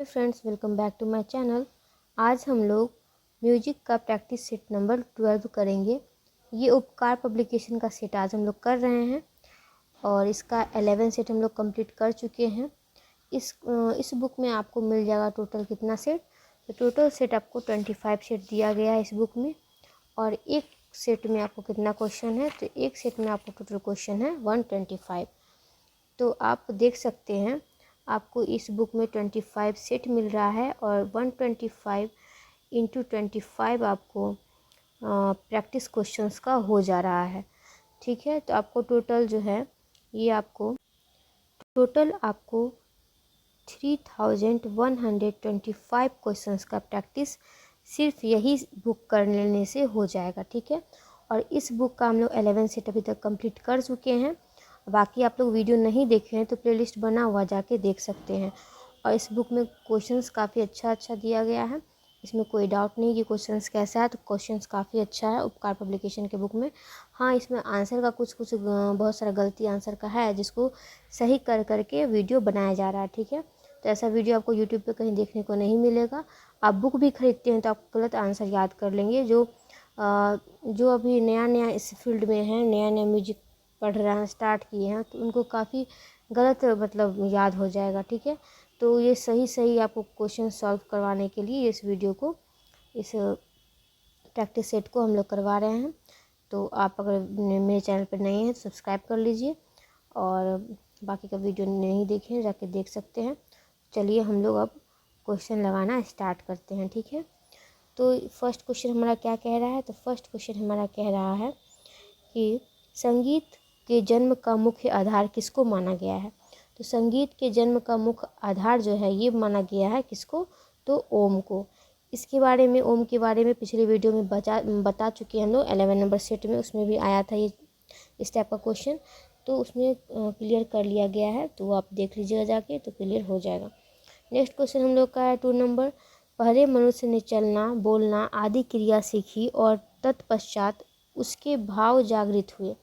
Friends, welcome back to my channel. आज हम लोग म्यूजिक का प्रैक्टिस सेट नंबर 12 करेंगे। ये उपकार पब्लिकेशन का सेट आज हम लोग कर रहे हैं और इसका 11 सेट हम लोग कंप्लीट कर चुके हैं। इस बुक में आपको मिल जाएगा टोटल कितना सेट। तो टोटल सेट आपको 25 सेट दिया गया है इस बुक में। और एक सेट में आपको कितना क्वेश्चन है, तो एक सेट में आपको टोटल क्वेश्चन है 125। तो आप देख सकते हैं आपको इस बुक में 25 सेट मिल रहा है और 125 इंटू 25 आपको प्रैक्टिस क्वेश्चंस का हो जा रहा है। ठीक है, तो आपको टोटल जो है ये आपको टोटल आपको 3125 क्वेश्चंस का प्रैक्टिस सिर्फ यही बुक कर लेने से हो जाएगा। ठीक है, और इस बुक का हम लोग 11 सेट अभी तक कंप्लीट कर चुके हैं। बाकी आप लोग वीडियो नहीं देखे हैं तो प्लेलिस्ट बना हुआ जाके देख सकते हैं। और इस बुक में क्वेश्चंस काफ़ी अच्छा दिया गया है, इसमें कोई डाउट नहीं कि क्वेश्चंस कैसा है। तो क्वेश्चंस काफ़ी अच्छा है उपकार पब्लिकेशन के बुक में। हाँ, इसमें आंसर का कुछ बहुत सारा गलती आंसर का है जिसको सही कर करके वीडियो बनाया जा रहा है। ठीक है, तो ऐसा वीडियो आपको यूट्यूब पे कहीं देखने को नहीं मिलेगा। आप बुक भी खरीदते हैं तो आप गलत आंसर याद कर लेंगे। जो अभी नया इस फील्ड में है, नया म्यूजिक पढ़ रहे हैं, स्टार्ट किए हैं, तो उनको काफ़ी गलत याद हो जाएगा। ठीक है, तो ये सही आपको क्वेश्चन सॉल्व करवाने के लिए इस वीडियो को, इस प्रैक्टिस सेट को हम लोग करवा रहे हैं। तो आप अगर मेरे चैनल पर नए हैं तो सब्सक्राइब कर लीजिए और बाकी का वीडियो नहीं देखे जाके देख सकते हैं। चलिए हम लोग अब क्वेश्चन लगाना स्टार्ट करते हैं। ठीक है, तो फर्स्ट क्वेश्चन हमारा क्या कह रहा है, तो फर्स्ट क्वेश्चन हमारा कह रहा है कि संगीत के जन्म का मुख्य आधार किसको माना गया है। तो संगीत के जन्म का मुख्य आधार जो है ये माना गया है किसको, तो ओम को। इसके बारे में, ओम के बारे में पिछले वीडियो में बता चुके हैं हम लोग 11 नंबर सेट में, उसमें भी आया था ये इस टाइप का क्वेश्चन। तो उसमें क्लियर कर लिया गया है, तो आप देख लीजिएगा जाके तो क्लियर हो जाएगा। नेक्स्ट क्वेश्चन हम लोग का है 2 नंबर। पहले मनुष्य ने चलना, बोलना आदि क्रिया सीखी और तत्पश्चात उसके भाव जागृत हुए,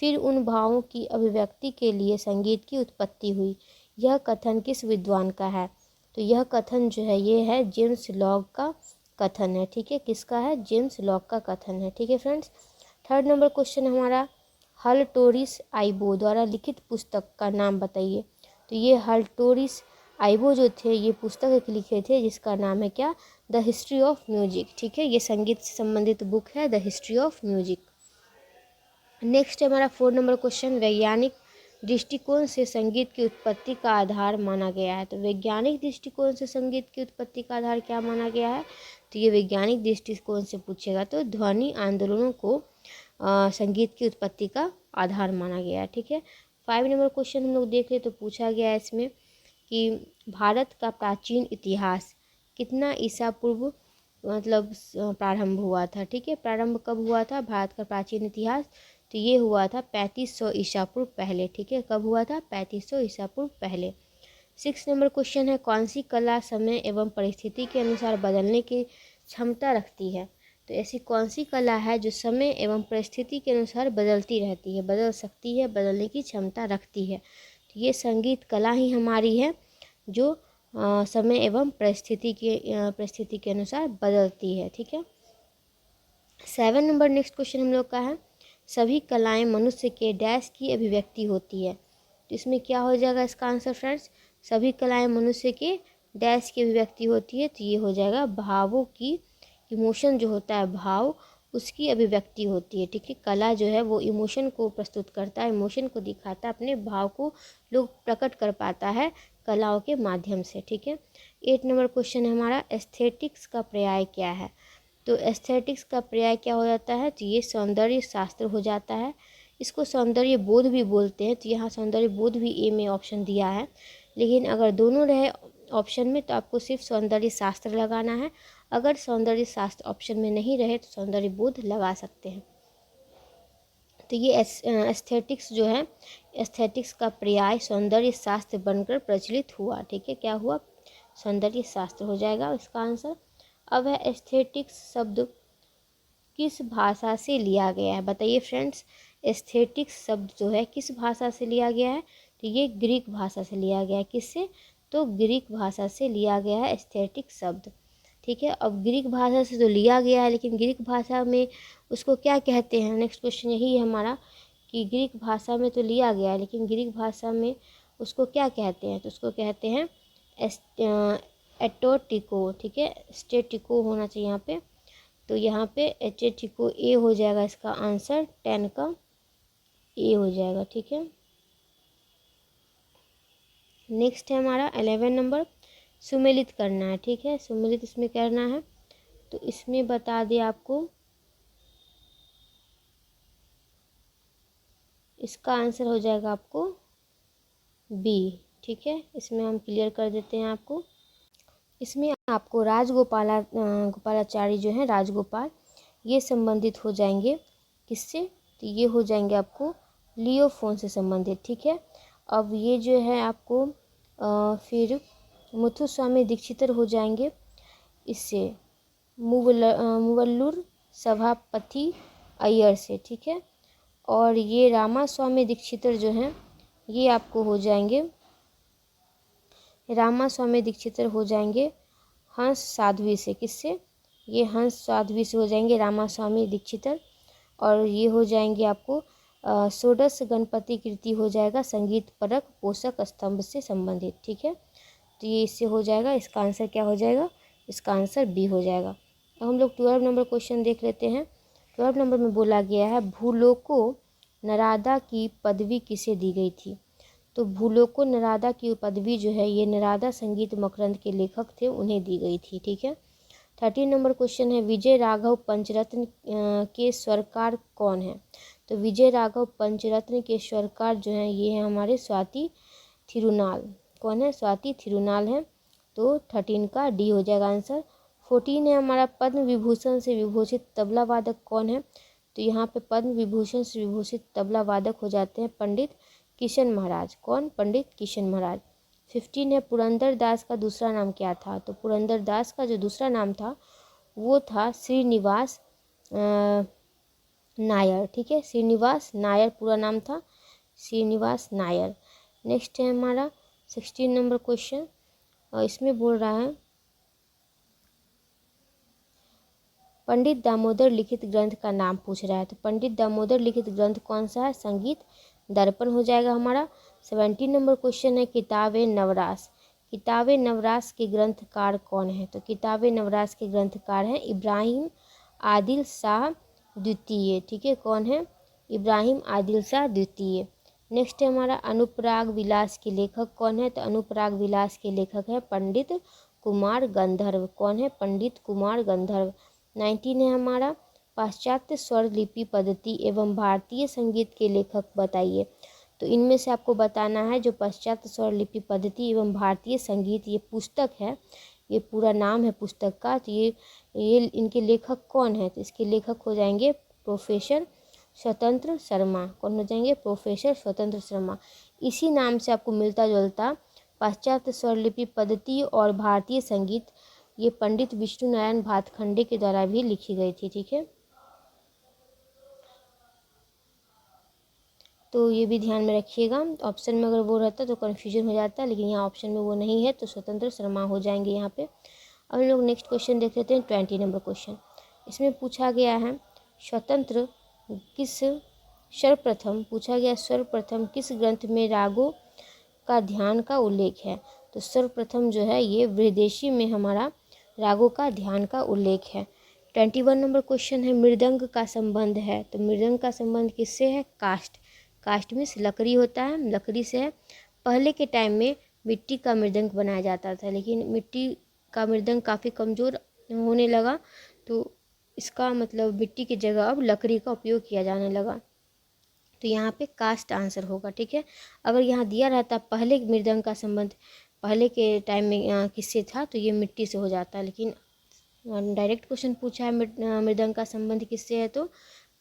फिर उन भावों की अभिव्यक्ति के लिए संगीत की उत्पत्ति हुई। यह कथन किस विद्वान का है, तो यह कथन जो है ये है जेम्स लॉक का कथन है। ठीक है, किसका है, जेम्स लॉक का कथन है। ठीक है फ्रेंड्स, थर्ड नंबर क्वेश्चन हमारा, हलटोरिस आइबो द्वारा लिखित पुस्तक का नाम बताइए। तो ये हलटोरिस आइबो जो थे ये पुस्तक लिखे थे जिसका नाम है क्या, द हिस्ट्री ऑफ म्यूजिक। ठीक है, ये संगीत से संबंधित बुक है, the history of music. Next हमारा 4 नंबर क्वेश्चन, वैज्ञानिक दृष्टिकोण से संगीत की उत्पत्ति का आधार माना गया है। तो वैज्ञानिक दृष्टिकोण से संगीत की उत्पत्ति का आधार क्या माना गया है, तो ये वैज्ञानिक दृष्टिकोण से पूछेगा तो ध्वनि आंदोलनों को संगीत की उत्पत्ति का आधार माना गया है। ठीक है, 5 नंबर क्वेश्चन हम लोग देख ले तो पूछा गया है इसमें कि भारत का प्राचीन इतिहास कितना ईसा पूर्व प्रारंभ हुआ था। ठीक है, प्रारंभ कब हुआ था भारत का प्राचीन इतिहास, तो ये हुआ था 3500 ईसा पूर्व पहले। ठीक है, कब हुआ था, 3500 ईसा पूर्व पहले। 6 नंबर क्वेश्चन है, कौन सी कला समय एवं परिस्थिति के अनुसार बदलने की क्षमता रखती है। तो ऐसी कौन सी कला है जो समय एवं परिस्थिति के अनुसार बदलती रहती है, बदल सकती है, बदलने की क्षमता रखती है। तो ये संगीत कला ही हमारी है जो समय एवं परिस्थिति के अनुसार बदलती है। ठीक है, 7 नंबर नेक्स्ट क्वेश्चन हम लोग का है, सभी कलाएं मनुष्य के डैश की अभिव्यक्ति होती है। तो इसमें क्या हो जाएगा इसका आंसर फ्रेंड्स, सभी कलाएं मनुष्य के डैश की अभिव्यक्ति होती है, तो ये हो जाएगा भावों की, इमोशन जो होता है भाव, उसकी अभिव्यक्ति होती है। ठीक है, कला जो है वो इमोशन को प्रस्तुत करता है, इमोशन को दिखाता है, अपने भाव को लोग प्रकट कर पाता है कलाओं के माध्यम से। ठीक है, 8 नंबर क्वेश्चन है हमारा, एस्थेटिक्स का पर्याय क्या है। तो एस्थेटिक्स का पर्याय क्या हो जाता है, तो ये सौंदर्य शास्त्र हो जाता है। इसको सौंदर्य बोध भी बोलते हैं, तो यहाँ सौंदर्य बोध भी ए में ऑप्शन दिया है, लेकिन अगर दोनों रहे ऑप्शन में तो आपको सिर्फ सौंदर्य शास्त्र लगाना है। अगर सौंदर्य शास्त्र ऑप्शन में नहीं रहे तो सौंदर्य बोध लगा सकते हैं। तो ये एस्थेटिक्स जो है, एस्थेटिक्स का पर्याय सौंदर्य शास्त्र बनकर प्रचलित हुआ। ठीक है, क्या हुआ, सौंदर्य शास्त्र हो जाएगा इसका आंसर। अब है एस्थेटिक्स शब्द किस भाषा से लिया गया है, बताइए फ्रेंड्स। एस्थेटिक्स शब्द जो है किस भाषा से लिया गया है, तो ये ग्रीक भाषा से लिया गया है। किससे, तो ग्रीक भाषा से लिया गया है एस्थेटिक शब्द। ठीक है, अब ग्रीक भाषा से तो लिया गया है, लेकिन ग्रीक भाषा में उसको क्या कहते हैं, नेक्स्ट क्वेश्चन यही है हमारा कि ग्रीक भाषा में तो लिया गया है, लेकिन ग्रीक भाषा में उसको क्या कहते हैं, तो उसको कहते हैं एटोटिको। ठीक है, स्टेटिको होना चाहिए यहाँ पे, तो यहाँ पे एचेटिको ए हो जाएगा इसका आंसर, 10 का ए हो जाएगा। ठीक है, नेक्स्ट है हमारा 11 नंबर, सुमेलित करना है। ठीक है, सुमेलित इसमें करना है, तो इसमें बता दें आपको, इसका आंसर हो जाएगा आपको बी। ठीक है, इसमें हम क्लियर कर देते हैं आपको। इसमें आपको गोपालाचारी जो है, राजगोपाल, ये संबंधित हो जाएंगे किससे, तो ये हो जाएंगे आपको लियोफोन से संबंधित। ठीक है, अब ये जो है आपको फिर मुथुस्वामी दीक्षितर हो जाएंगे इससे, मुवल्लुर सभापति अय्यर से। ठीक है, और ये रामास्वामी दीक्षितर जो हैं ये आपको हो जाएंगे, रामास्वामी दीक्षितर हो जाएंगे हंस साध्वी से। किससे, ये हंस साध्वी से हो जाएंगे रामास्वामी दीक्षितर। और ये हो जाएंगे आपको षोडश गणपति कृति हो जाएगा संगीत परक पोषक स्तंभ से संबंधित। ठीक है, तो ये इससे हो जाएगा, इसका आंसर क्या हो जाएगा, इसका आंसर बी हो जाएगा। अब हम लोग 12 नंबर क्वेश्चन देख लेते हैं। 12 नंबर में बोला गया है भूलोको नरादा की पदवी किसे दी गई थी, तो भूलोको नरादा की पदवी जो है ये नरादा संगीत मकरंद के लेखक थे, उन्हें दी गई थी। ठीक है, 13 नंबर क्वेश्चन है विजय राघव पंचरत्न के स्वरकार कौन है, तो विजय राघव पंचरत्न के स्वरकार जो हैं ये हैं हमारे स्वाति थिरुनाल। कौन है, स्वाति थिरुनाल है, तो 13 का डी हो जाएगा आंसर। 14 है हमारा पद्म विभूषण से विभूषित तबला वादक कौन है, तो यहाँ पे पद्म विभूषण से विभूषित तबला वादक हो जाते हैं पंडित किशन महाराज। कौन, पंडित किशन महाराज। 15 है पुरंदर दास का दूसरा नाम क्या था, तो पुरंदर दास का जो दूसरा नाम था वो था श्रीनिवास नायर। ठीक है, श्रीनिवास नायर पूरा नाम था, श्रीनिवास नायर। नेक्स्ट है हमारा 16 नंबर क्वेश्चन, और इसमें बोल रहा है पंडित दामोदर लिखित ग्रंथ का नाम पूछ रहा है, तो पंडित दामोदर लिखित ग्रंथ कौन सा है, संगीत दर्पण हो जाएगा हमारा। 17 नंबर क्वेश्चन है किताबे नवरास, किताबे नवरास के ग्रंथकार कौन है, तो किताबे नवरास के ग्रंथकार हैं इब्राहिम आदिल शाह द्वितीय। ठीक है, कौन है, इब्राहिम आदिल शाह द्वितीय। नेक्स्ट है हमारा अनुपराग विलास के लेखक कौन है, तो अनुपराग विलास के लेखक है पंडित कुमार गंधर्व। कौन है, पंडित कुमार गंधर्व। 19 है हमारा पाश्चात्य स्वर लिपि पद्धति एवं भारतीय संगीत के लेखक बताइए, तो इनमें से आपको बताना है जो पाश्चात्य स्वर लिपि पद्धति एवं भारतीय संगीत ये पुस्तक है, ये पूरा नाम है पुस्तक का, तो ये इनके लेखक कौन है, तो इसके लेखक हो जाएंगे प्रोफेसर स्वतंत्र शर्मा। कौन हो जाएंगे, प्रोफेसर स्वतंत्र शर्मा। इसी नाम से आपको मिलता जुलता पाश्चात्य स्वरलिपि पद्धति और भारतीय संगीत ये पंडित विष्णु नारायण भातखंडे के द्वारा भी लिखी गई थी। ठीक है, तो ये भी ध्यान में रखिएगा, ऑप्शन में अगर वो रहता तो कन्फ्यूजन हो जाता है, लेकिन यहाँ ऑप्शन में वो नहीं है, तो स्वतंत्र शर्मा हो जाएंगे यहाँ पे। अब हम लोग नेक्स्ट क्वेश्चन देख लेते हैं 20 नंबर क्वेश्चन। इसमें पूछा गया है स्वतंत्र किस सर्वप्रथम पूछा गया सर्वप्रथम किस ग्रंथ में रागों का ध्यान का उल्लेख है, तो सर्वप्रथम जो है ये वृहदेशी में हमारा रागों का ध्यान का उल्लेख है। 21 नंबर क्वेश्चन है मृदंग का संबंध है, तो मृदंग का संबंध किससे है, काष्ठ। काष्ठ में लकड़ी होता है, लकड़ी से है। पहले के टाइम में मिट्टी का मृदंग बनाया जाता था, लेकिन मिट्टी का मृदंग काफ़ी कमज़ोर होने लगा, तो इसका मतलब मिट्टी की जगह अब लकड़ी का उपयोग किया जाने लगा, तो यहाँ पे कास्ट आंसर होगा। ठीक है, अगर यहाँ दिया रहता पहले मृदंग का संबंध पहले के टाइम में किससे था, तो ये मिट्टी से हो जाता, लेकिन डायरेक्ट क्वेश्चन पूछा है मृदंग का संबंध किससे है, तो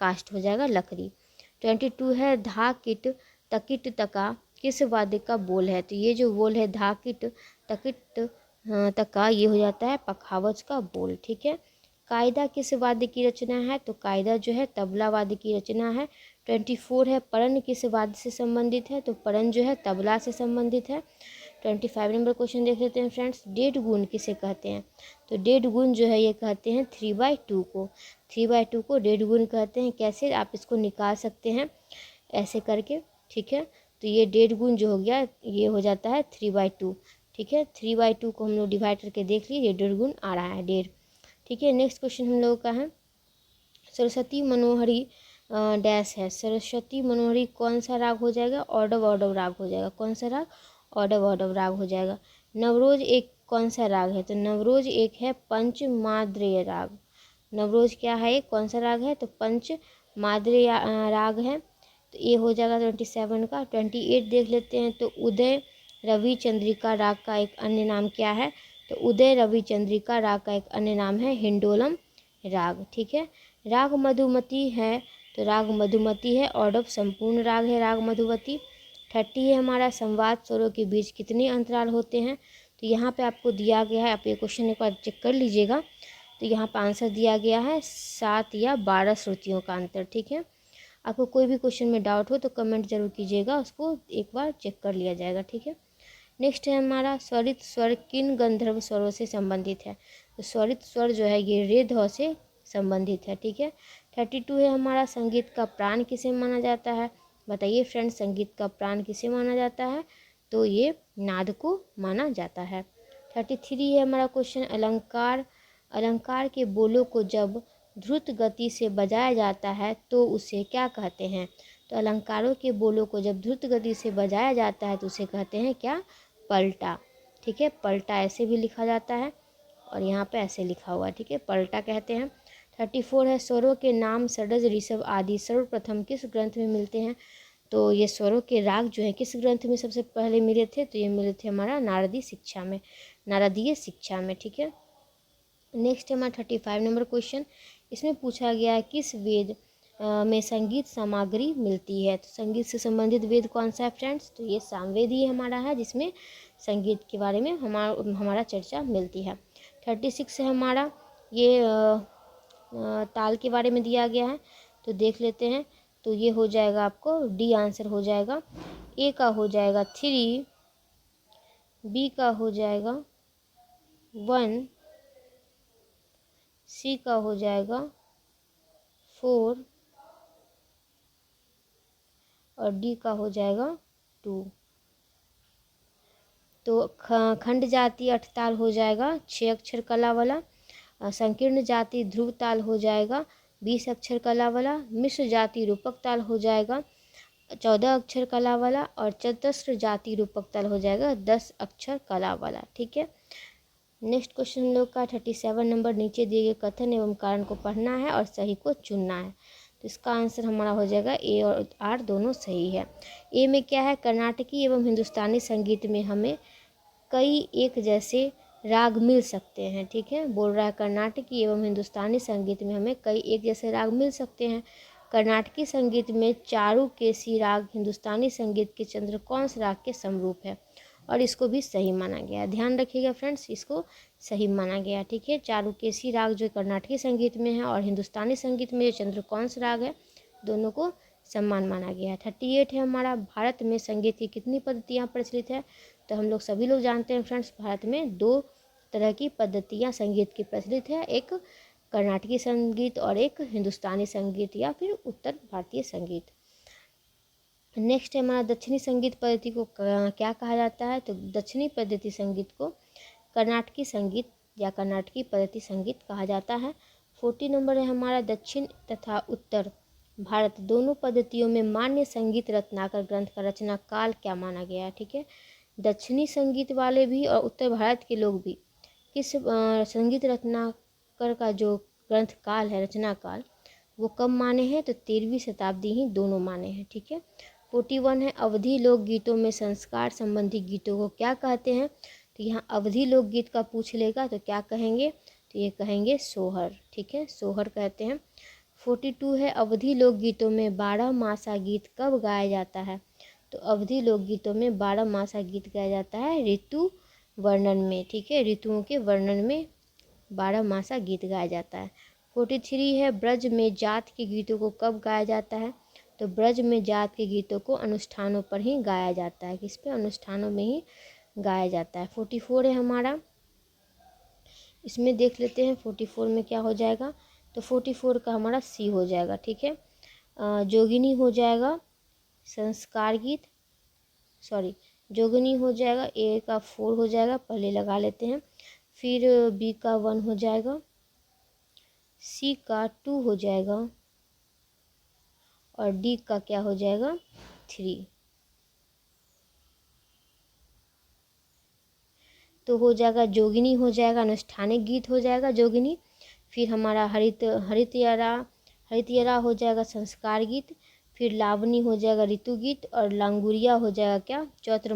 कास्ट हो जाएगा, लकड़ी। 22 है धा किट तकिट तका किस वाद्य का बोल है, तो ये जो बोल है धा किट तकिट तका ये हो जाता है पखावज का बोल। ठीक है, कायदा किस वाद्य की रचना है, तो कायदा जो है तबला वाद्य की रचना है। 24 है परन किस वाद्य से संबंधित है, तो परन जो है तबला से संबंधित है। 25 नंबर क्वेश्चन देख लेते हैं फ्रेंड्स। डेढ़ गुण किसे कहते हैं? तो डेढ़ गुण जो है ये कहते हैं 3/2 को। 3/2 को डेढ़ गुण कहते हैं। कैसे आप इसको निकाल सकते हैं ऐसे करके, ठीक है। तो ये डेढ़ गुण जो हो गया ये हो जाता है 3/2, ठीक है। 3/2 को हम लोग डिवाइड करके देख लिए, ये डेढ़ गुण आ रहा है, डेढ़, ठीक है। नेक्स्ट क्वेश्चन हम लोगों का है सरस्वती मनोहरी डैश है। सरस्वती मनोहरी कौन सा राग हो जाएगा? ऑडव ऑडव राग हो जाएगा। कौन सा राग? ऑडव ऑडव राग हो जाएगा। नवरोज एक कौन सा राग है? तो नवरोज एक है पंचमाद्रेय राग। नवरोज क्या है? एक कौन सा राग है? तो पंचमाद्रेय राग है। तो ये हो जाएगा 27 का। 28 देख लेते हैं। तो उदय रवि चंद्रिका राग का एक अन्य नाम क्या है? तो उदय रवि चंद्रिका राग का एक अन्य नाम है हिंडोलम राग, ठीक है। राग मधुमती है। तो राग मधुमती है, ऑडव संपूर्ण राग है राग मधुमती। 30 है हमारा संवाद स्वरों के बीच कितने अंतराल होते हैं? तो यहाँ पे आपको दिया गया है, आप ये क्वेश्चन एक बार चेक कर लीजिएगा। तो यहाँ पर आंसर दिया गया है 7 या 12 श्रुतियों का अंतर, ठीक है। आपको कोई भी क्वेश्चन में डाउट हो तो कमेंट जरूर कीजिएगा, उसको एक बार चेक कर लिया जाएगा, ठीक है। नेक्स्ट है हमारा स्वरित स्वर किन गंधर्व स्वरों से संबंधित है? तो स्वरित स्वर जो है ये रे ध से संबंधित है, ठीक है। 32 है हमारा संगीत का प्राण किसे माना जाता है? बताइए फ्रेंड्स, संगीत का प्राण किसे माना जाता है? तो ये नाद को माना जाता है। 33 है हमारा क्वेश्चन अलंकार। अलंकार के बोलों को जब द्रुत गति से बजाया जाता है तो उसे क्या कहते हैं? तो अलंकारों के बोलों को जब द्रुत गति से बजाया जाता है तो उसे कहते हैं क्या? पलटा, ठीक है। पलटा ऐसे भी लिखा जाता है और यहाँ पे ऐसे लिखा हुआ है, ठीक है, पलटा कहते हैं। 34 है स्वरों के नाम षड्ज ऋषभ आदि सर्वप्रथम किस ग्रंथ में मिलते हैं? तो ये स्वरों के राग जो है किस ग्रंथ में सबसे पहले मिले थे? तो ये मिले थे हमारा नारदीय शिक्षा में, नारदीय शिक्षा में, ठीक है। नेक्स्ट है हमारा 35 नंबर क्वेश्चन। इसमें पूछा गया है किस वेद में संगीत सामग्री मिलती है? तो संगीत से संबंधित वेद कौन सा है फ्रेंड्स? तो ये सामवेद ही हमारा है जिसमें संगीत के बारे में हमारा चर्चा मिलती है। 36 है हमारा ये ताल के बारे में दिया गया है, तो देख लेते हैं। तो ये हो जाएगा आपको डी आंसर हो जाएगा। ए का हो जाएगा 3, बी का हो जाएगा 1, सी का हो जाएगा 4 और डी का हो जाएगा 2। तो खंड जाति 8 ताल हो जाएगा 6 अक्षर कला वाला। संकीर्ण जाति ध्रुव ताल हो जाएगा 20 अक्षर कला वाला। मिश्र जाति रूपक ताल हो जाएगा 14 अक्षर कला वाला। और चतस्र जाति रूपक ताल हो जाएगा 10 अक्षर कला वाला, ठीक है। नेक्स्ट क्वेश्चन हम लोग का 37 नंबर। नीचे दिए गए कथन एवं कारण को पढ़ना है और सही को चुनना है। तो इसका आंसर हमारा हो जाएगा ए और आर दोनों सही है। ए में क्या है? कर्नाटकी एवं हिंदुस्तानी संगीत में हमें कई एक जैसे राग मिल सकते हैं, ठीक है। बोल रहा है कर्नाटकी एवं हिंदुस्तानी संगीत में हमें कई एक जैसे राग मिल सकते हैं। कर्नाटकी संगीत में चारुकेशी राग हिंदुस्तानी संगीत के चंद्रकौंस राग के समरूप है और इसको भी सही माना गया। ध्यान रखिएगा फ्रेंड्स, इसको सही माना गया, ठीक है। चारुकेशी राग जो कर्नाटकी संगीत में है और हिंदुस्तानी संगीत में जो चंद्रकौंस राग है, दोनों को सम्मान माना गया है। 38 है हमारा भारत में संगीत की कितनी पद्धतियाँ प्रचलित है? तो हम लोग सभी लोग जानते हैं फ्रेंड्स, भारत में 2 तरह की पद्धतियाँ संगीत की प्रचलित है, एक कर्नाटकी संगीत और एक हिंदुस्तानी संगीत या फिर उत्तर भारतीय संगीत। नेक्स्ट है हमारा दक्षिणी संगीत पद्धति को क्या कहा जाता है? तो दक्षिणी पद्धति संगीत को कर्नाटकी संगीत या कर्नाटकी पद्धति संगीत कहा जाता है। 40 नंबर है हमारा दक्षिण तथा उत्तर भारत दोनों पद्धतियों में मान्य संगीत रत्नाकर ग्रंथ का रचना काल क्या माना गया है, ठीक है। दक्षिणी संगीत वाले भी और उत्तर भारत के लोग भी किस संगीत रत्नाकर का जो ग्रंथ काल है, रचना काल, वो कब माने हैं? तो 13वीं शताब्दी ही दोनों माने हैं, ठीक है। 41 है अवधी लोकगीतों में संस्कार संबंधी गीतों को क्या कहते हैं? तो यहाँ अवधी लोकगीत का पूछ लेगा तो क्या कहेंगे? तो ये कहेंगे सोहर, ठीक है, सोहर कहते हैं। 42 है अवधी लोकगीतों में 12 मासा गीत कब गाया जाता है? तो अवधी लोकगीतों में 12 मासा गीत गाया जाता है ऋतु वर्णन में, ठीक है, ऋतुओं के वर्णन में 12 मासा गीत गाया जाता है। 43 है ब्रज में जात के गीतों को कब गाया जाता है? तो ब्रज में जात के गीतों को अनुष्ठानों पर ही गाया जाता है। किस पे? अनुष्ठानों में ही गाया जाता है। 44 है हमारा, इसमें देख लेते हैं 44 में क्या हो जाएगा। तो 44 का हमारा सी हो जाएगा, ठीक है। जोगिनी हो जाएगा, संस्कार गीत, सॉरी जोगिनी हो जाएगा, ए का 4 हो जाएगा, पहले लगा लेते हैं। फिर बी का 1 हो जाएगा, सी का 2 हो जाएगा और डी का क्या हो जाएगा 3। तो हो जाएगा जोगिनी हो जाएगा, अनुष्ठानिक गीत हो जाएगा जोगिनी। फिर हमारा हरितयरा हो जाएगा संस्कार गीत। फिर लावनी हो जाएगा ऋतु गीत और लांगुरिया हो जाएगा क्या चैत्र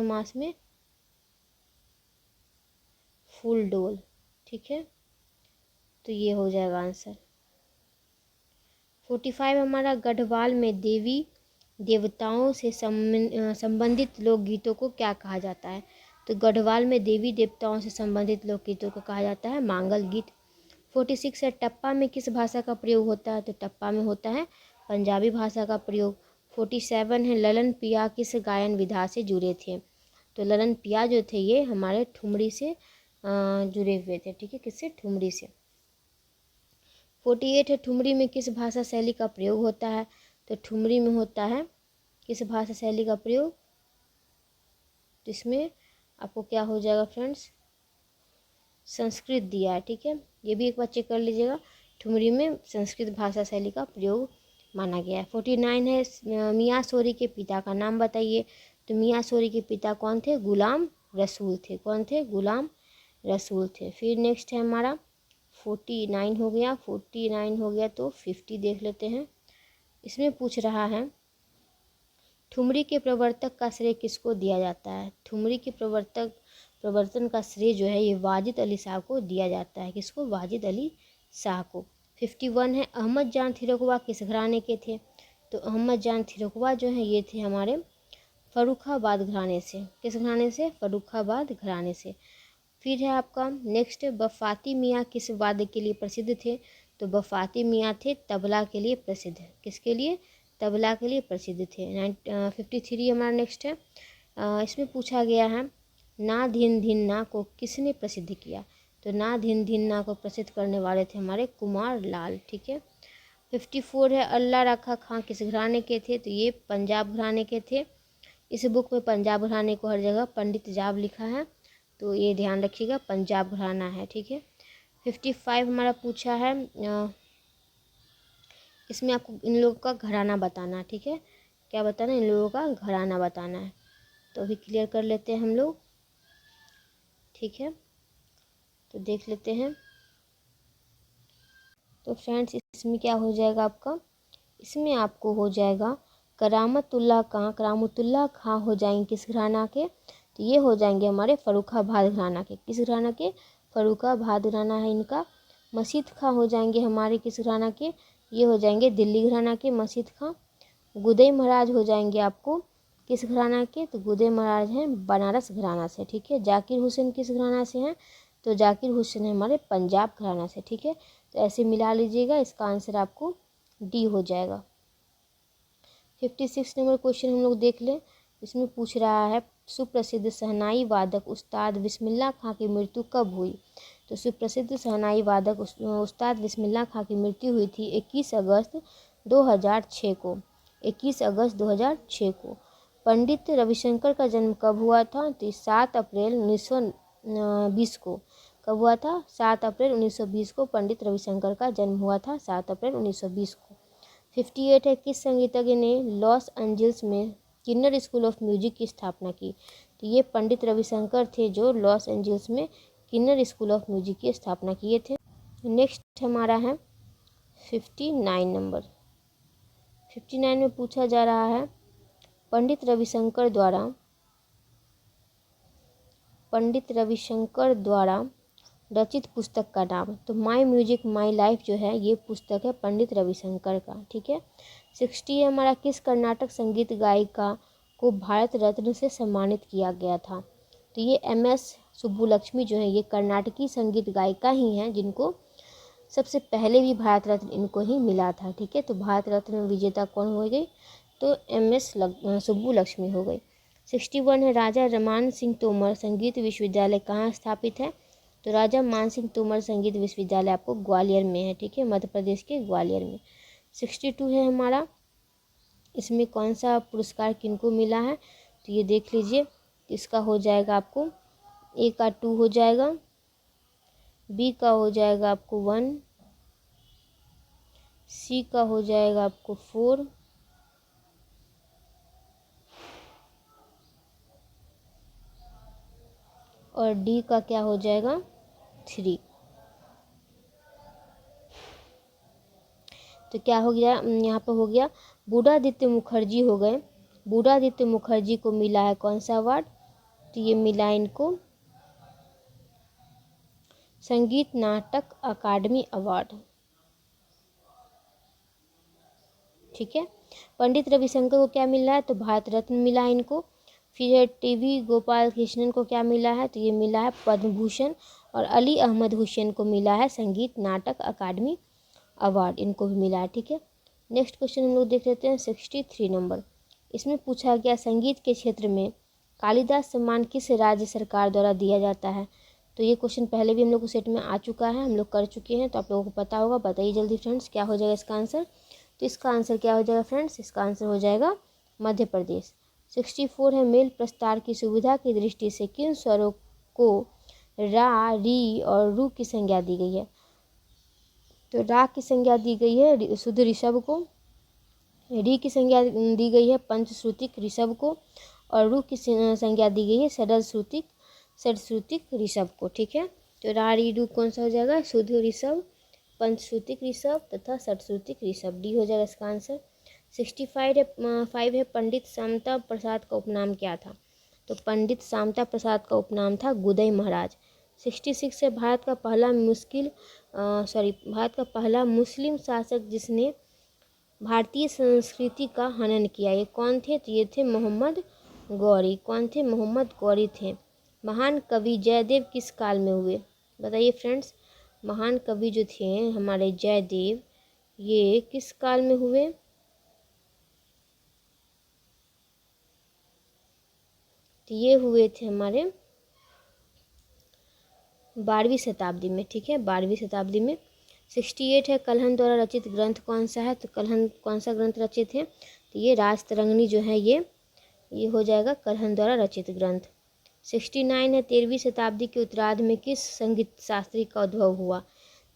मास में फूल डोल, ठीक है। तो ये हो जाएगा आंसर। 45 हमारा गढ़वाल में देवी देवताओं से संबंधित लोकगीतों को क्या कहा जाता है। तो गढ़वाल में देवी देवताओं से संबंधित लोकगीतों को कहा जाता है मांगल गीत। 46 है टप्पा में किस भाषा का प्रयोग होता है। तो टप्पा में होता है पंजाबी भाषा का प्रयोग। 47 है ललन पिया किस गायन विधा से जुड़े थे। तो ललन पिया जो थे ये हमारे ठुमरी से जुड़े हुए थे, ठीक है, किससे, ठुमरी से। 48 है ठुमरी में किस भाषा शैली का प्रयोग होता है। तो ठुमरी में होता है किस भाषा शैली का प्रयोग। तो इसमें आपको क्या हो जाएगा फ्रेंड्स, संस्कृत दिया है, ठीक है, ये भी एक बार चेक कर लीजिएगा। ठुमरी में संस्कृत भाषा शैली का प्रयोग माना गया है। 49 है मियाँ सोरी के पिता का नाम बताइए। तो मियाँ सोरी के पिता कौन थे, गुलाम रसूल थे। कौन थे, गुलाम रसूल थे। फिर नेक्स्ट है हमारा 49 हो गया। 49 हो गया तो 50 देख लेते हैं। इसमें पूछ रहा है ठुमरी के प्रवर्तक का श्रेय किसको दिया जाता है। ठुमरी के प्रवर्तन का श्रेय जो है ये वाजिद अली शाह को दिया जाता है। किसको, वाजिद अली शाह को। 51 है अहमद जान थिरकवा किस घराने के थे। तो अहमद जान थिरकवा जो है ये थे हमारे फर्रुखाबाद घराने से। किस घराने से, फर्रुखाबाद घराने से। फिर है आपका नेक्स्ट बफाती मियाँ किस वाद्य के लिए प्रसिद्ध थे। तो बफाती मियाँ थे तबला के लिए प्रसिद्ध। किसके लिए, तबला के लिए प्रसिद्ध थे। 53 हमारा नेक्स्ट है। इसमें पूछा गया है ना धिन धिन ना को किसने प्रसिद्ध किया। तो ना धिन धिन ना को प्रसिद्ध करने वाले थे हमारे कुमार लाल, ठीक है। 54 है अल्लाह रखा खां किस घराने के थे। तो ये पंजाब घराने के थे। इस बुक में पंजाब घराने को हर जगह पंडित जाब लिखा है, तो ये ध्यान रखिएगा पंजाब घराना है, ठीक है। 55 हमारा पूछा है इसमें आपको इन लोगों का घराना बताना, ठीक है, क्या बताना, इन लोगों का घराना बताना है। तो अभी क्लियर कर लेते हैं हम लोग, ठीक है। तो देख लेते हैं। तो फ्रेंड्स इसमें क्या हो जाएगा आपका, इसमें आपको हो जाएगा करामतुल्लाह खां हो जाएंगे किस घराना के। तो ये हो जाएंगे हमारे फर्रुखाबाद घराना के। किस घराना के, फर्रुखाबाद घराना है इनका। मसीद खां हो जाएंगे हमारे किस घराना के, ये हो जाएंगे दिल्ली घराना के मसीद खां। गुदई महाराज हो जाएंगे आपको किस घराना के। तो गुदई महाराज हैं बनारस घराना से, ठीक है। जाकिर हुसैन किस घराना से हैं। तो जाकिर हुसैन हमारे पंजाब घराना से, ठीक है। तो ऐसे मिला लीजिएगा, इसका आंसर आपको डी हो जाएगा। 56 नंबर क्वेश्चन हम लोग देख लें। इसमें पूछ रहा है सुप्रसिद्ध शहनाई वादक उस्ताद बिस्मिल्लाह खां की मृत्यु कब हुई। तो सुप्रसिद्ध शहनाई वादक उस्ताद बिस्मिल्लाह खां की मृत्यु हुई थी 21 अगस्त 2006 को। 21 अगस्त 2006 को। पंडित रविशंकर का जन्म कब हुआ था। तो 7 अप्रैल 1920 को। कब हुआ था, 7 अप्रैल 1920 को पंडित रविशंकर का जन्म हुआ था, 7 अप्रैल 1920 को। 58 है किस संगीतज्ञ ने लॉस एंजल्स में किन्नर स्कूल ऑफ म्यूजिक की स्थापना की। तो ये पंडित रविशंकर थे जो लॉस एंजल्स में किन्नर स्कूल ऑफ म्यूजिक की स्थापना किए थे। नेक्स्ट हमारा है 59 नंबर। 59 में पूछा जा रहा है पंडित रविशंकर द्वारा रचित पुस्तक का नाम। तो माई म्यूजिक माई लाइफ जो है ये पुस्तक है पंडित रविशंकर का, ठीक है। 60 है हमारा किस कर्नाटक संगीत गायिका को भारत रत्न से सम्मानित किया गया था। तो ये MS सुब्बुलक्ष्मी जो है ये कर्नाटकी संगीत गायिका ही हैं जिनको सबसे पहले भी भारत रत्न इनको ही मिला था, ठीक है। तो भारत रत्न विजेता कौन हो गई, तो MS सुब्बुलक्ष्मी हो गई। 61 है राजा मान सिंह तोमर संगीत विश्वविद्यालय कहाँ स्थापित है? तो राजा मान सिंह तोमर संगीत विश्वविद्यालय आपको ग्वालियर में है, ठीक है, मध्य प्रदेश के ग्वालियर में। 62 है हमारा, इसमें कौन सा पुरस्कार किनको मिला है? तो ये देख लीजिए, इसका हो जाएगा आपको ए का 2 हो जाएगा, बी का हो जाएगा आपको 1, सी का हो जाएगा आपको 4, और डी का क्या हो जाएगा 3। तो क्या हो गया यहाँ पर, हो गया बूढ़ादित्य मुखर्जी हो गए। बूढ़ादित्य मुखर्जी को मिला है कौन सा अवार्ड? तो ये मिला इनको संगीत नाटक अकादमी अवार्ड, ठीक है। पंडित रविशंकर को क्या मिला है? तो भारत रत्न मिला है इनको। फिर है टीवी गोपाल कृष्णन को क्या मिला है? तो ये मिला है पद्म भूषण। और अली अहमद हुसैन को मिला है संगीत नाटक अकादमी अवार्ड, इनको भी मिला है, ठीक है। नेक्स्ट क्वेश्चन हम लोग देख लेते हैं 63 नंबर। इसमें पूछा गया संगीत के क्षेत्र में कालिदास सम्मान किस राज्य सरकार द्वारा दिया जाता है? तो ये क्वेश्चन पहले भी हम लोग को सेट में आ चुका है, हम लोग कर चुके हैं, तो आप लोगों को पता होगा। बताइए जल्दी फ्रेंड्स, क्या हो जाएगा इसका आंसर? तो इसका आंसर क्या हो जाएगा फ्रेंड्स? इसका आंसर हो जाएगा मध्य प्रदेश। 64 है मेल प्रस्तार की सुविधा की दृष्टि से किन स्वरों को रा, री और रू की संज्ञा दी गई है? तो रा की संज्ञा दी गई है शुद्ध ऋषभ को, री की संज्ञा दी गई है पंचश्रुतिक ऋषभ को, और रू की संज्ञा दी गई है षडश्रुतिक ऋषभ को, ठीक है। तो रा री रू कौन सा हो जाएगा? शुद्ध ऋषभ, पंचश्रुतिक ऋषभ तथा षडश्रुतिक ऋषभ, डी हो जाएगा इसका आंसर। 65 है पंडित शामता प्रसाद का उपनाम क्या था? तो पंडित शामता प्रसाद का उपनाम था गुदई महाराज। 66 है भारत का पहला मुस्लिम शासक जिसने भारतीय संस्कृति का हनन किया, ये कौन थे? तो ये थे मोहम्मद गौरी। कौन थे? मोहम्मद गौरी थे। महान कवि जयदेव किस काल में हुए? बताइए फ्रेंड्स, महान कवि जो थे हमारे जयदेव, ये किस काल में हुए? तो ये हुए थे हमारे 12वीं शताब्दी में, ठीक है, 12वीं शताब्दी में। 68 है कल्हण द्वारा रचित ग्रंथ कौन सा है? तो कल्हण कौन सा ग्रंथ रचित है? तो ये राजतरंगिणी जो है ये हो जाएगा कल्हण द्वारा रचित ग्रंथ। 69 है 13वीं शताब्दी के उत्तरार्ध में किस संगीत शास्त्री का उद्भव हुआ?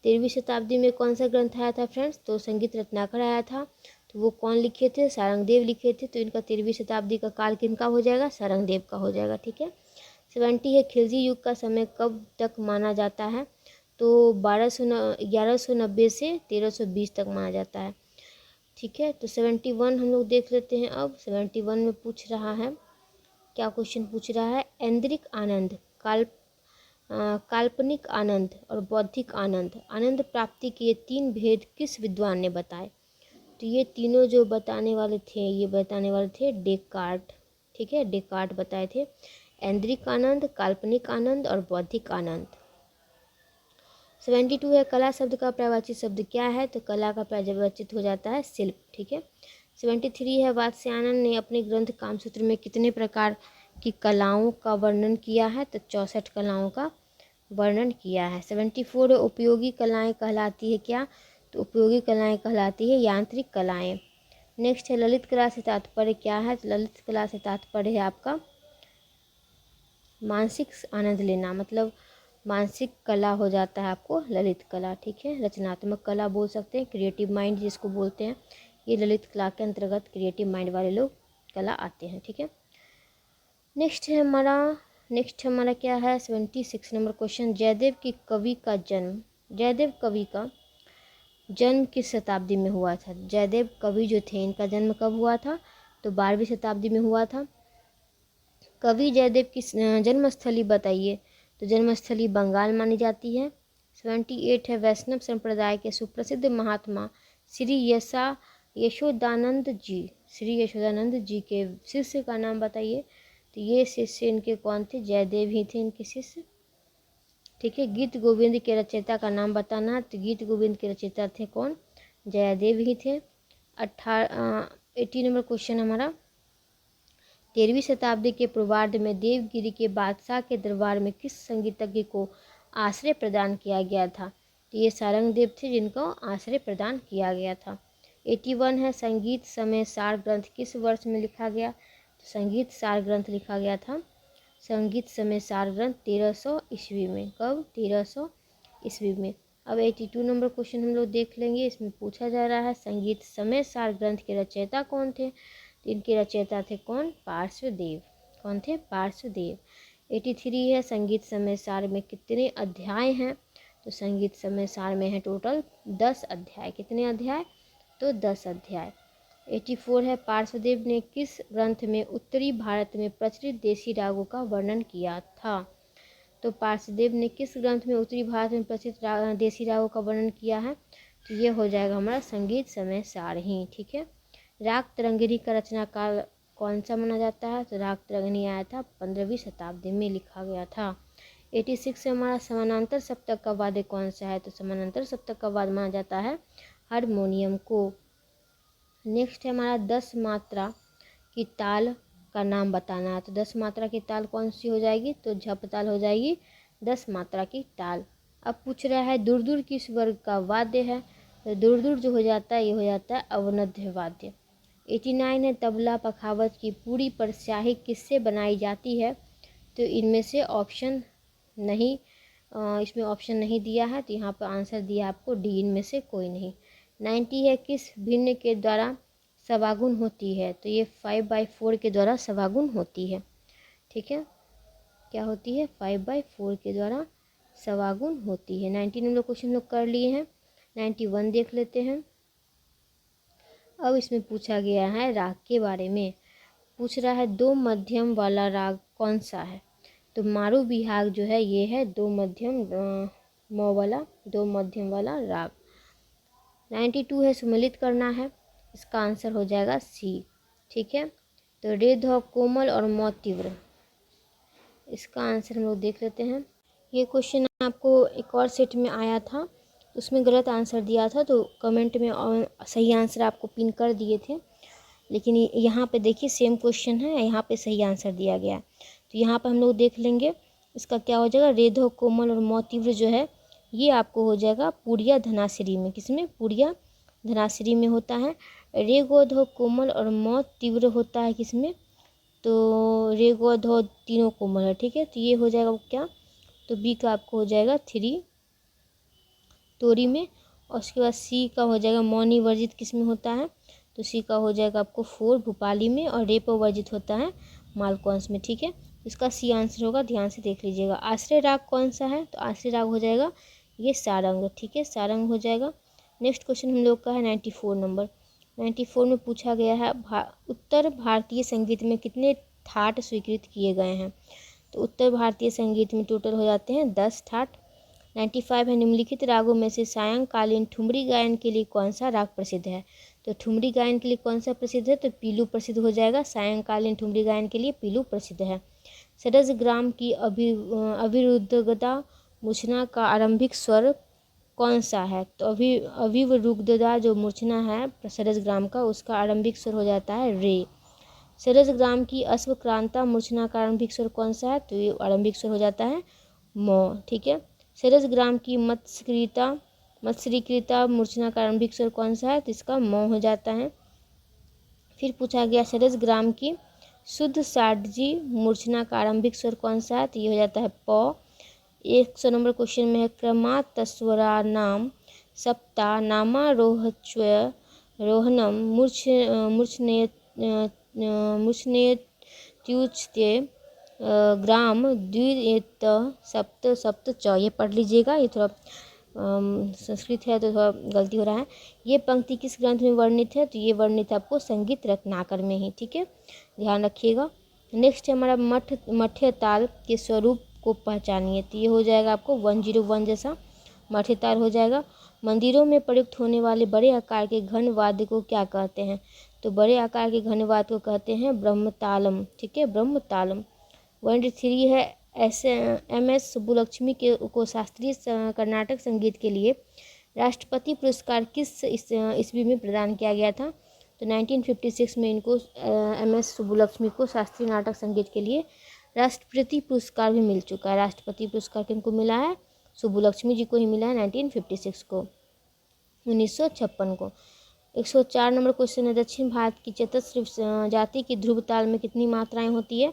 13वीं शताब्दी में कौन सा ग्रंथ आया था फ्रेंड्स? तो संगीत रत्नाकर आया था। तो वो कौन लिखे थे? सारंगदेव लिखे थे। तो इनका 13वीं शताब्दी का काल किनका हो जाएगा? सारंगदेव का हो जाएगा, ठीक है। 70 है खिलजी युग का समय कब तक माना जाता है? तो 1190 से 1320 तक माना जाता है, ठीक है। तो 71 हम लोग देख लेते हैं। अब 71 में पूछ रहा है, क्या क्वेश्चन पूछ रहा है? ऐन्द्रिक आनंद, काल्पनिक आनंद और बौद्धिक आनंद, आनंद प्राप्ति के ये 3 भेद किस विद्वान ने बताए? तो ये तीनों जो बताने वाले थे डेकार्ट, ठीक है, डेकार्ट बताए थे। ऐन्द्रिक आनंद, काल्पनिक आनंद और बौद्धिक आनंद। 72 है कला शब्द का पर्यायवाची शब्द क्या है? तो कला का पर्यायवाचित हो जाता है शिल्प, ठीक है। 73 है वात्स्यायन ने अपने ग्रंथ कामसूत्र में कितने प्रकार की कलाओं का वर्णन किया है? तो 64 कलाओं का वर्णन किया है। 74 उपयोगी कलाएं कहलाती है क्या? तो उपयोगी कलाएं कहलाती है यांत्रिक कलाएं। नेक्स्ट है ललित कला से तात्पर्य क्या है? तो ललित कला से तात्पर्य है आपका मानसिक आनंद लेना, मतलब मानसिक कला हो जाता है आपको ललित कला, ठीक है। रचनात्मक कला बोल सकते हैं, क्रिएटिव माइंड जिसको बोलते हैं, ये ललित कला के अंतर्गत क्रिएटिव माइंड वाले लोग कला आते हैं, ठीक है। नेक्स्ट हमारा क्या है? 76 नंबर क्वेश्चन। जयदेव कवि का जन्म किस शताब्दी में हुआ था? जयदेव कवि जो थे इनका जन्म कब हुआ था? तो 12वीं शताब्दी में हुआ था। कवि जयदेव की जन्मस्थली बताइए। तो जन्मस्थली बंगाल मानी जाती है। 78 है वैष्णव संप्रदाय के सुप्रसिद्ध महात्मा श्री यशोदानंद जी के शिष्य का नाम बताइए। तो ये शिष्य इनके कौन थे? जयदेव ही थे इनके शिष्य, ठीक है। गीत गोविंद के रचयिता का नाम बताना। तो गीत गोविंद के रचयिता थे कौन? जयदेव ही थे। 80 नंबर क्वेश्चन हमारा, 13वीं शताब्दी के पूर्वार्ध में देवगिरी के बादशाह के दरबार में किस संगीतज्ञ को आश्रय प्रदान किया गया था? तो ये सारंगदेव थे जिनको आश्रय प्रदान किया गया था। 81 है, संगीत समय सार ग्रंथ किस वर्ष में लिखा गया? तो संगीत सार ग्रंथ लिखा गया था संगीत समय सार ग्रंथ 1300 ईस्वी में। कब? 1300 ईस्वी में। अब 82 नंबर क्वेश्चन हम लोग देख लेंगे। इसमें पूछा जा रहा है संगीत समय सार ग्रंथ के रचयिता कौन थे? तो इनके रचयिता थे कौन? पार्श्वदेव। कौन थे? पार्श्वदेव। 83 है, संगीत समय सार में कितने अध्याय हैं? तो संगीत समय सार में है टोटल 10 अध्याय। कितने अध्याय? तो 10 अध्याय। 84 है, पार्श्वदेव ने किस ग्रंथ में उत्तरी भारत में प्रचलित देसी रागों का वर्णन किया था? तो पार्श्वदेव ने किस ग्रंथ में उत्तरी भारत में प्रचलित देसी रागों का वर्णन किया है? तो ये हो जाएगा हमारा संगीत समय सार ही। ठीक है। राग तरंगिणी का रचनाकाल कौन सा माना जाता है? तो राग तरंगिणी आया था 15वीं शताब्दी में लिखा गया था। 86 से हमारा समानांतर सप्तक का वाद्य कौन सा है? तो समानांतर सप्तक का वाद्य माना जाता है हारमोनियम को। नेक्स्ट है हमारा 10 मात्रा की ताल का नाम बताना है। तो 10 मात्रा की ताल कौन सी हो जाएगी? तो झप ताल हो जाएगी 10 मात्रा की ताल। अब पूछ रहा है दूर दूर किस वर्ग का वाद्य है? तो दूर दूर जो हो जाता है ये हो जाता है अवनद्य वाद्य। 89 है, तबला पखावज की पूरी परस्याही किससे बनाई जाती है? तो इनमें से ऑप्शन नहीं, इसमें ऑप्शन नहीं दिया है, तो यहाँ पर आंसर दिया आपको डी, इनमें से कोई नहीं। 90 है, किस भिन्न के द्वारा सवागुन होती है? तो ये 5/4 के द्वारा सवागुन होती है। ठीक है, क्या होती है? 5/4 के द्वारा सवागुन होती है। 90 हम लोग क्वेश्चन लोग कर लिए हैं। 91 देख लेते हैं। अब इसमें पूछा गया है राग के बारे में। पूछ रहा है दो मध्यम वाला राग कौन सा है? तो मारू बिहाग जो है ये है दो मध्यम दो मध्यम वाला राग। 92 है, सुमेलित करना है। इसका आंसर हो जाएगा सी। ठीक है, तो रे ध कोमल और मौ तीव्र, इसका आंसर हम लोग देख लेते हैं। ये क्वेश्चन आपको एक और सेट में आया था, उसमें गलत आंसर दिया था, तो कमेंट में सही आंसर आपको पिन कर दिए थे, लेकिन यहाँ पे देखिए सेम क्वेश्चन है, यहाँ पे सही आंसर दिया गया। तो यहाँ पे हम लोग देख लेंगे इसका क्या हो जाएगा। रेधो कोमल और मौ तीव्र जो है ये आपको हो जाएगा पुड़िया धनाश्री में। किसमें? पुड़िया धनाश्री में होता है। रे गोधो कोमल और मौ तीव्र होता है किसमें? तो रे गोधो तीनों कोमल है। ठीक है, तो ये हो जाएगा क्या? तो बी का आपको हो जाएगा 3 तोरी में। और उसके बाद सी का हो जाएगा मौनी वर्जित किसमें होता है? तो सी का हो जाएगा आपको 4 भूपाली में। और रेपो वर्जित होता है मालकौंस में। ठीक है, इसका सी आंसर होगा, ध्यान से देख लीजिएगा। आश्रय राग कौन सा है? तो आश्रय राग हो जाएगा ये सारंग। ठीक है, सारंग हो जाएगा। नेक्स्ट क्वेश्चन हम लोग का है 94 नंबर। 94 में पूछा गया है उत्तर भारतीय संगीत में कितने ठाट स्वीकृत किए गए हैं? तो उत्तर भारतीय संगीत में टोटल हो जाते हैं 10 ठाट। 95 है, निम्नलिखित रागों में से सायंकालीन ठुमरी गायन के लिए कौन सा राग प्रसिद्ध है? तो ठुमरी गायन के लिए कौन सा प्रसिद्ध है? तो पीलू प्रसिद्ध हो जाएगा। सायंकालीन ठुमरी गायन के लिए पीलू प्रसिद्ध है। सरस ग्राम की अविरुद्धता मूर्छना का आरंभिक स्वर कौन सा है? तो अविरुद्धता जो मूर्छना है सरस ग्राम का, उसका आरंभिक स्वर हो जाता है रे। सरस ग्राम की अश्वक्रांता मूर्छना का आरंभिक स्वर कौन सा है? तो ये आरंभिक स्वर हो जाता है मौ। ठीक है, सरस ग्राम की मत्स्यकृता मूर्छना का आरंभिक स्वर कौन सा है? तो इसका मौ हो जाता है। फिर पूछा गया सरस ग्राम की शुद्ध साडजी मूर्छना का आरंभिक स्वर कौन सा है? तो ये हो जाता है प। 100 नंबर क्वेश्चन में है क्रमातस्वरा नाम सप्ता नामारोहणम मूर्छनेत्युच्यते ग्राम द्वित सप्त सप्त च। ये पढ़ लीजिएगा, ये थोड़ा संस्कृत है तो थोड़ा गलती हो रहा है। ये पंक्ति किस ग्रंथ में वर्णित है? तो ये वर्णित है आपको संगीत रत्नाकर में ही। ठीक है, ध्यान रखिएगा। नेक्स्ट है हमारा मठ्य ताल के स्वरूप को पहचानिए। तो ये हो जाएगा आपको 101 जैसा मठ्य ताल हो जाएगा। मंदिरों में प्रयुक्त होने वाले बड़े आकार के घन वाद्य को क्या कहते हैं? तो बड़े आकार के घन वाद्य को कहते हैं ब्रह्मतालम। ठीक है, ब्रह्मतालम। 103 है, MS सुब्बुलक्ष्मी को शास्त्रीय कर्नाटक संगीत के लिए राष्ट्रपति पुरस्कार किस ईस्वी में प्रदान किया गया था? तो 1956 में इनको MS सुब्बुलक्ष्मी को शास्त्रीय नाटक संगीत के लिए राष्ट्रपति पुरस्कार भी मिल चुका है। राष्ट्रपति पुरस्कार किनको मिला है? सुब्बुलक्ष्मी जी को ही मिला है 1956 को, 1956 को। 104 नंबर क्वेश्चन है, दक्षिण भारत की चतस्र जाति की ध्रुव ताल में कितनी मात्राएं होती है?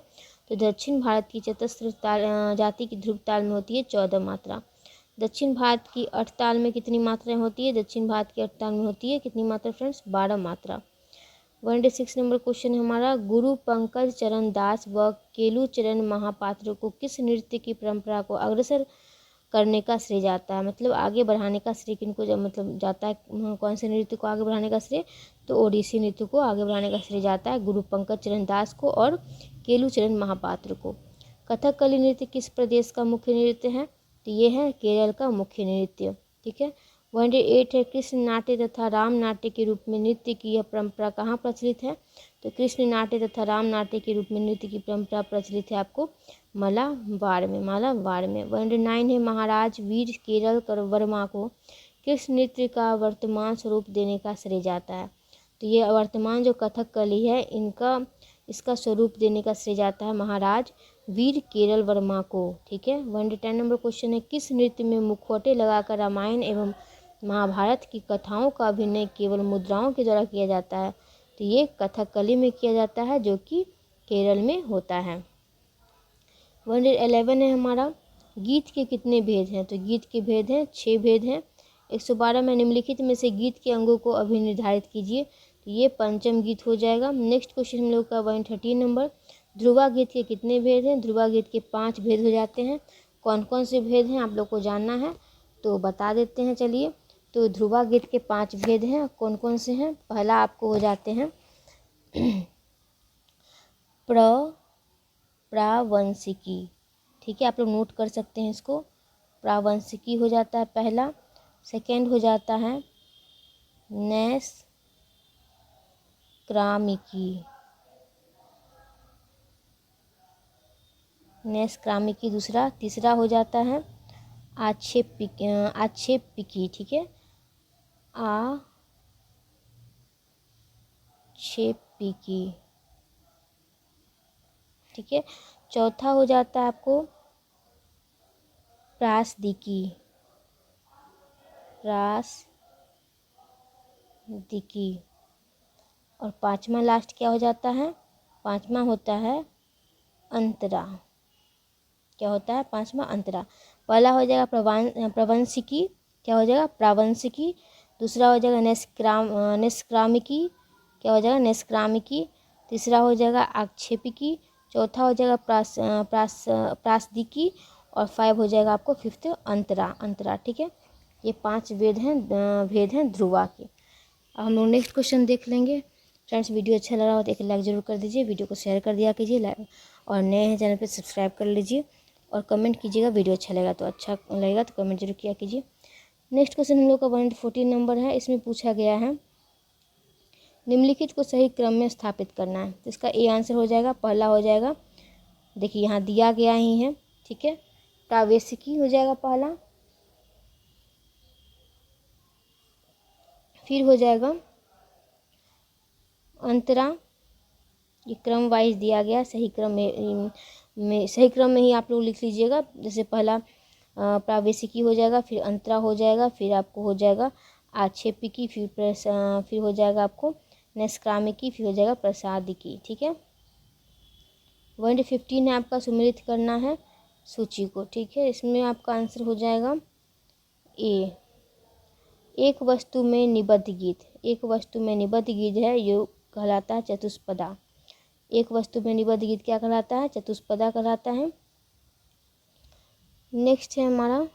तो दक्षिण भारत की चतस्र जाति की ध्रुव ताल में होती है 14 मात्रा। दक्षिण भारत की अठताल में कितनी मात्राएं होती है? दक्षिण भारत की अठताल में होती है कितनी मात्रा फ्रेंड्स? 12 मात्रा। 106 नंबर क्वेश्चन है हमारा, गुरु पंकज चरण दास व केलू चरण महापात्र को किस नृत्य की परंपरा को अग्रसर करने का श्रेय जाता है? मतलब आगे बढ़ाने का श्रेय किनको मतलब जाता है? कौन से नृत्य को आगे बढ़ाने का श्रेय? तो ओडिसी नृत्य को आगे बढ़ाने का श्रेय जाता है गुरु पंकज चरण दास को और केलू चरण महापात्र को। कथकली नृत्य किस प्रदेश का मुख्य नृत्य है? तो ये है केरल का मुख्य नृत्य। ठीक है। 108 है, कृष्ण नाट्य तथा राम नाट्य के रूप में नृत्य की यह परंपरा कहाँ प्रचलित है? तो कृष्ण नाट्य तथा राम नाट्य के रूप में नृत्य की परंपरा प्रचलित है आपको मालाबार में, मालाबार में। 109 है, महाराज वीर केरल वर्मा को किस नृत्य का वर्तमान स्वरूप देने का श्रेय जाता है? तो ये वर्तमान जो कथकली है इसका स्वरूप देने का श्रेय जाता है महाराज वीर केरल वर्मा को। ठीक है। 110 नंबर क्वेश्चन है, किस नृत्य में मुखौटे लगाकर रामायण एवं महाभारत की कथाओं का अभिनय केवल मुद्राओं के द्वारा किया जाता है? तो ये कथकली में किया जाता है जो कि केरल में होता है। 111 है हमारा, गीत के कितने भेद हैं? तो गीत के भेद हैं 6 भेद हैं। 112 में निम्नलिखित में से गीत के अंगों को अभिनिर्धारित कीजिए। तो ये पंचम गीत हो जाएगा। नेक्स्ट क्वेश्चन हम लोग का 113 नंबर, ध्रुवा गीत के कितने भेद हैं? ध्रुवा गीत के 5 भेद हो जाते हैं। कौन कौन से भेद हैं आप लोग को जानना है तो बता देते हैं। चलिए, तो ध्रुवा गीत के 5 भेद हैं, कौन कौन से हैं? पहला आपको हो जाते हैं प्रावंशिकी। ठीक है, आप लोग नोट कर सकते हैं इसको। प्रावंशिकी हो जाता है पहला। सेकेंड हो जाता है नैष्क्रामिकी दूसरा। तीसरा हो जाता है आक्षेपिकी। ठीक है, आक्षेपिकी। ठीक है। चौथा हो जाता है आपको प्रासदिकी। और पांचवा लास्ट क्या हो जाता है? पांचवा होता है अंतरा। क्या होता है पांचवा? अंतरा। पहला हो जाएगा प्रवंशिकी। क्या हो जाएगा? प्रावंशिकी। दूसरा हो जाएगा निष्क्रामिकी। क्या हो जाएगा? निष्क्रामिकी। तीसरा हो जाएगा आक्षेपिकी। चौथा हो जाएगा प्रासदिकी। और 5 हो जाएगा आपको 5th अंतरा। ठीक है, ये 5 भेद हैं ध्रुवा के। अब हम लोग नेक्स्ट क्वेश्चन देख लेंगे। फ्रेंड्स, वीडियो अच्छा लगा हो तो एक लाइक ज़रूर कर दीजिए, वीडियो को शेयर कर दिया कीजिए, और नए हैं चैनल पे सब्सक्राइब कर लीजिए और कमेंट कीजिएगा। वीडियो अच्छा लगेगा तो कमेंट जरूर किया कीजिए। नेक्स्ट क्वेश्चन हम लोग का 114 नंबर है। इसमें पूछा गया है निम्नलिखित को सही क्रम में स्थापित करना है। तो इसका ए आंसर हो जाएगा। पहला हो जाएगा, देखिए यहाँ दिया गया ही है। ठीक है, प्रावेशिकी हो जाएगा पहला। फिर हो जाएगा अंतरा। ये क्रम वाइज दिया गया, सही क्रम में ही आप लोग लिख लीजिएगा। जैसे पहला प्रावेशिकी हो जाएगा, फिर अंतरा हो जाएगा, फिर आपको हो जाएगा आक्षेपिकी, फिर हो जाएगा आपको निष्क्रामिकी, फिर हो जाएगा प्रसादिकी। ठीक है। 115 है आपका, सुमेलित करना है सूची को। ठीक है, इसमें आपका आंसर हो जाएगा ए। एक वस्तु में निबद्ध गीत। एक वस्तु में निबद्ध गीत है, ये कहलाता है चतुष्पदा। एक वस्तु में निबद्ध गीत क्या कहलाता है? चतुष्पदा कहलाता है। नेक्स्ट है हमारा,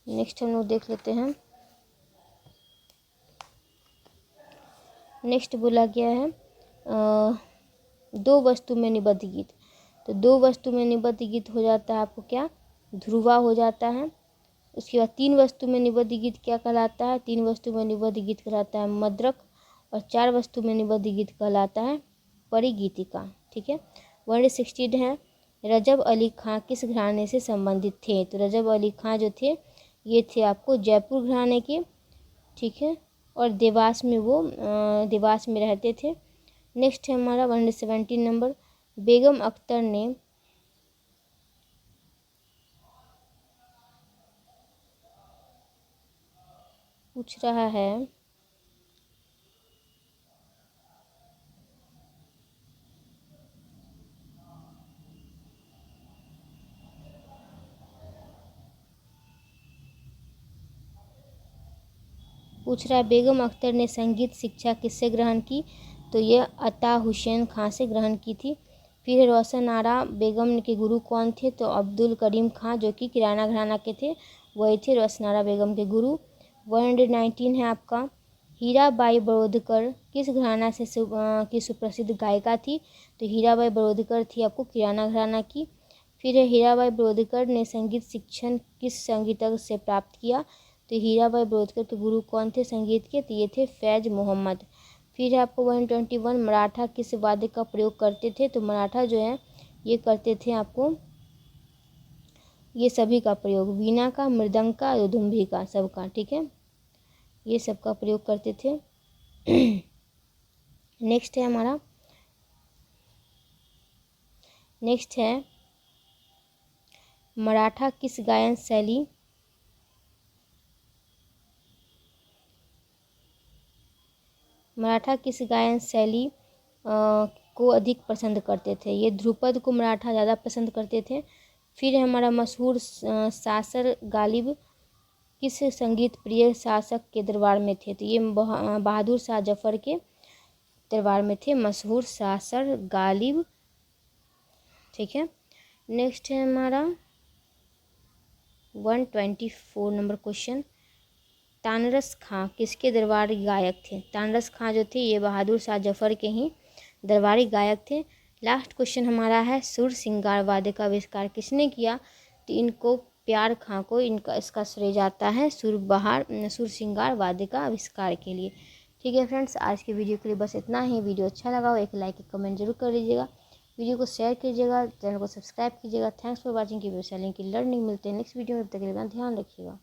नेक्स्ट हम लोग देख लेते हैं। नेक्स्ट बोला गया है 2 वस्तु में निबद्ध गीत। तो 2 वस्तु में निबद्ध गीत हो जाता है आपको क्या? ध्रुवा हो जाता है। उसके बाद 3 वस्तु में निबद्ध गीत क्या कहलाता है? 3 वस्तु में निबद्ध गीत कहलाता है मद्रक। और 4 वस्तु में निबद्ध गीत कहलाता है परिगीतिका। ठीक है। 116 है, रजब अली खां किस घराने से संबंधित थे? तो रजब अली खां जो थे ये थे आपको जयपुर घराने के। ठीक है, और देवास में वो देवास में रहते थे। नेक्स्ट है हमारा 117 नंबर, बेगम अख्तर ने पूछ रहा है बेगम अख्तर ने संगीत शिक्षा किससे ग्रहण की, तो ये अता हुसैन खां से ग्रहण की थी। फिर रोशन आरा बेगम के गुरु कौन थे, तो अब्दुल करीम खां जो कि किराना घराना के थे, वही थे रोशन आरा बेगम के गुरु। 119 है आपका, हीराबाई बड़ौदकर किस घराना से की सुप्रसिद्ध गायिका थी, तो हीराबाई बड़ौदकर थी आपको किराना घराना की। फिर है हीराबाई बड़ौदकर ने संगीत शिक्षण किस संगीतज्ञ से प्राप्त किया, तो हीराबाई बड़ौदकर के गुरु कौन थे संगीत के, तो ये थे फैज मोहम्मद। फिर है आपको 121, मराठा किस वाद्य का प्रयोग करते थे, तो मराठा जो है ये करते थे आपको ये सभी का प्रयोग, वीणा का, मृदंग का, दुदुम्भी का, सबका, ठीक है, ये सब का प्रयोग करते थे। नेक्स्ट है हमारा, नेक्स्ट है मराठा किस गायन शैली को अधिक पसंद करते थे, ये ध्रुपद को मराठा ज़्यादा पसंद करते थे। फिर है हमारा मशहूर सासर गालिब किस संगीत प्रिय शासक के दरबार में थे, तो ये बहादुर शाह जफर के दरबार में थे मशहूर सासर गालिब, ठीक है। नेक्स्ट है हमारा 124 नंबर क्वेश्चन, तानरस खां किसके दरबारी गायक थे, तानरस खां जो थे ये बहादुर शाह जफर के ही दरबारी गायक थे। लास्ट क्वेश्चन हमारा है सुर सिंगार वाद्य का आविष्कार किसने किया, तो इनको प्यार खां को इसका श्रेय जाता है सुर सिंगार वाद्य का आविष्कार के लिए। ठीक है फ्रेंड्स, आज के वीडियो के लिए बस इतना ही। वीडियो अच्छा लगा हो एक लाइक एक कमेंट जरूर कर लीजिएगा, वीडियो को शेयर कीजिएगा, चैनल को सब्सक्राइब कीजिएगा। थैंक्स फॉर वॉचिंग की लिंक की लर्निंग। मिलते हैं नेक्स्ट वीडियो में, तब तक के लिए ध्यान रखिएगा।